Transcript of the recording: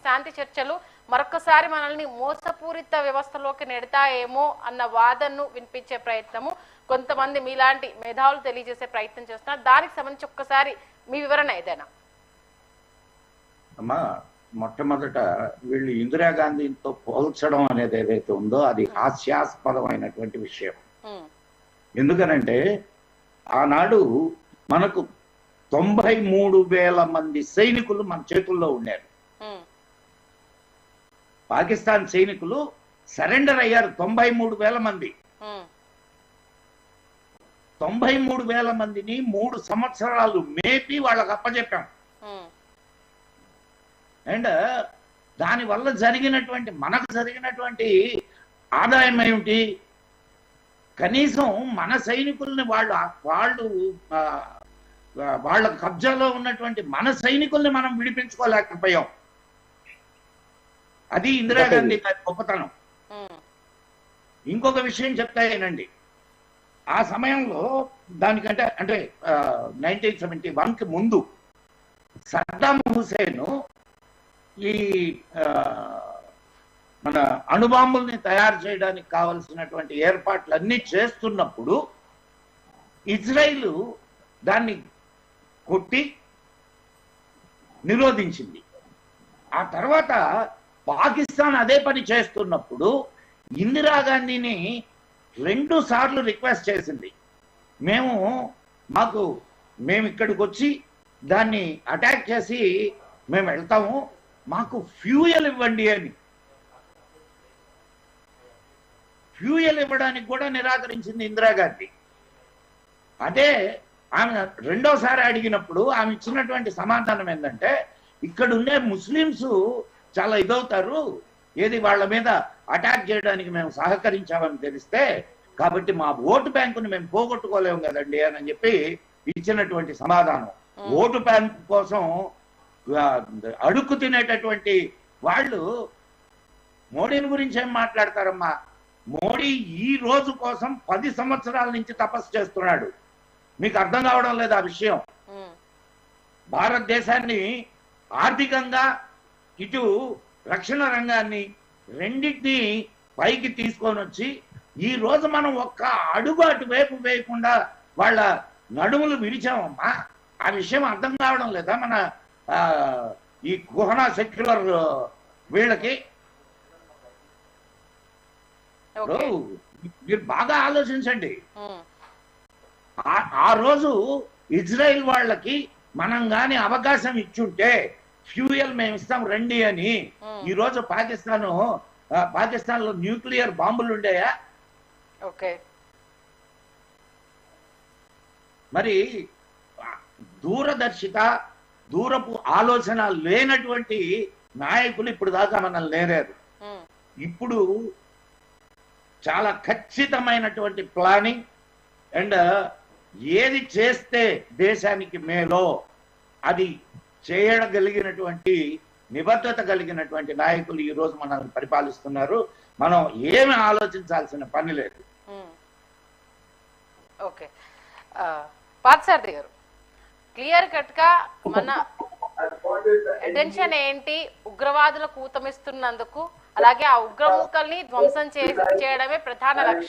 శాంతి చర్చలు మరొకసారి మనల్ని మోసపూరిత వ్యవస్థలోకి నెడతాయేమో అన్న వాదనను వినిపించే ప్రయత్నము కొంతమంది మీలాంటి మేధావులు తెలియజేసే ప్రయత్నం చేస్తున్నారు. దానికి సంబంధించి ఒక్కసారి మీ వివరణ ఏదైనా. అమ్మా, మొట్టమొదట వీళ్ళు ఇందిరాగాంధీతో పోల్చడం అనేది ఏదైతే ఉందో అది హాస్యాస్పదమైనటువంటి విషయం. ఎందుకనంటే ఆనాడు మనకు 93,000 మంది సైనికులు మన చేతుల్లో ఉన్నారు. పాకిస్తాన్ సైనికులు సరెండర్ అయ్యారు 93,000 మంది. 93,000 మందిని 3 సంవత్సరాలు మేపి వాళ్ళకు అప్పచెప్పాం. అండ్ దానివల్ల మనకు జరిగినటువంటి ఆదాయం ఏమిటి? కనీసం మన సైనికుల్ని వాళ్ళ కబ్జాలో ఉన్నటువంటి మన సైనికుల్ని మనం విడిపించుకోలేకపోయాం. అది ఇందిరాగాంధీ గారి గొప్పతనం. ఇంకొక విషయం చెప్తాయేనండి, ఆ సమయంలో దానికంటే అంటే 1971కి ముందు సద్దాం హుసేన్ ఈ మన అణుబాంబుల్ని తయారు చేయడానికి కావలసినటువంటి ఏర్పాట్లన్నీ చేస్తున్నప్పుడు ఇజ్రాయిల్ దాన్ని కొట్టి నిరోధించింది. ఆ తర్వాత పాకిస్తాన్ అదే పని చేస్తున్నప్పుడు ఇందిరాగాంధీని 2 సార్లు రిక్వెస్ట్ చేసింది, మేము ఇక్కడికి వచ్చి దాన్ని అటాక్ చేసి మేము వెళ్తాము, మాకు ఫ్యూయల్ ఇవ్వండి అని. ఫ్యూయల్ ఇవ్వడానికి కూడా నిరాకరించింది ఇందిరాగాంధీ. అదే ఆమె రెండోసారి అడిగినప్పుడు ఆమె ఇచ్చినటువంటి సమాధానం ఏంటంటే, ఇక్కడ ఉండే ముస్లింస్ చాలా ఇదవుతారు, ఏది వాళ్ళ మీద అటాక్ చేయడానికి మేము సహకరించామని తెలిస్తే, కాబట్టి మా ఓటు బ్యాంకుని మేము పోగొట్టుకోలేము కదండి అని చెప్పి ఇచ్చినటువంటి సమాధానం. ఓటు బ్యాంకు కోసం అడుక్కు తినేటటువంటి వాళ్ళు మోడీని గురించి ఏం మాట్లాడతారమ్మా? మోడీ ఈ రోజు కోసం 10 సంవత్సరాల నుంచి తపస్సు చేస్తున్నాడు. మీకు అర్థం కావడం లేదు ఆ విషయం. భారతదేశాన్ని ఆర్థికంగా ఇటు రక్షణ రంగాన్ని రెండింటినీ పైకి తీసుకొని వచ్చి ఈ రోజు మనం ఒక్క అడుగు అటువైపు వేయకుండా వాళ్ళ నడుములు విరిచామమ్మా. ఆ విషయం అర్థం కావడం లేదా మన ఈ కుహనా సెక్యులర్ వీళ్ళకి? మీరు బాగా ఆలోచించండి. ఆ రోజు ఇజ్రాయిల్ వాళ్ళకి మనం గాని అవకాశం ఇచ్చుంటే ఫ్యూయల్ మేము ఇస్తాం రండి అని, ఈ రోజు పాకిస్తాన్ లో న్యూక్లియర్ బాంబులు ఉండేయా? మరి దూరపు ఆలోచన లేనటువంటి నాయకులు ఇప్పుడు దాకా మనల్ని లేరారు. ఇప్పుడు చాలా ఖచ్చితమైనటువంటి ప్లానింగ్ అండ్ ఏది చేస్తే దేశానికి మేలో అది చేయగలిగినటువంటి నిబద్ధత కలిగినటువంటి నాయకులు ఈ రోజు మనల్ని పరిపాలిస్తున్నారు. మనం ఏమి ఆలోచించాల్సిన పని లేదు. ఓకే, పార్థసారథి గారు, క్లియర్ కట్ గా మన అటెన్షన్ ఏంటి? ఉగ్రవాదులకు ఊతమిస్తున్నందుకు, అలాగే ఆ ఉగ్రమూకల్ని ధ్వంసం చేయడమే ప్రధాన లక్ష్యం